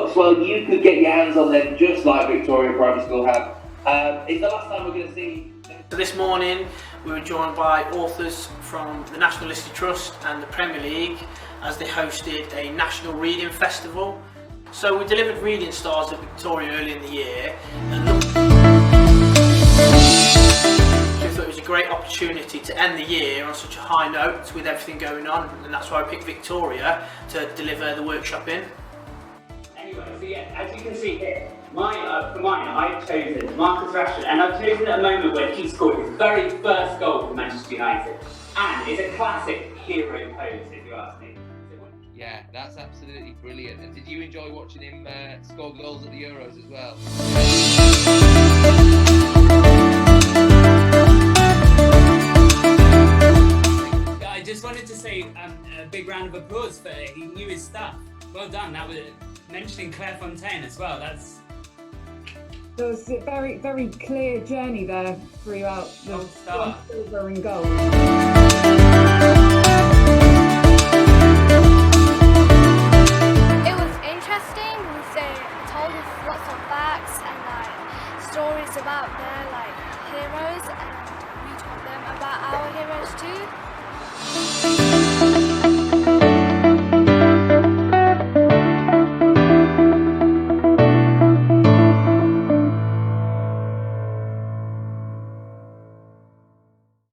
books, well, you could get your hands on them just like Victoria Primary School have. It's the last time we're going to see. So this morning we were joined by authors from the National Listed Trust and the Premier League as they hosted a national reading festival. So we delivered reading stars at Victoria early in the year, and so we thought it was a great opportunity to end the year on such a high note with everything going on, and that's why I picked Victoria to deliver the workshop in. Anyway, so yeah, as you can see here, for mine, I've chosen Marcus Rashford, and I've chosen at a moment when he scored his very first goal for Manchester United, and it's a classic hero pose, if you ask me. Yeah, that's absolutely brilliant. And did you enjoy watching him score goals at the Euros as well? I just wanted to say a big round of applause for he knew his stuff. Well done. That was mentioning Claire Fontaine as well. There was a very, very clear journey there throughout the silver and gold. It was interesting. They told us lots of facts and stories about their heroes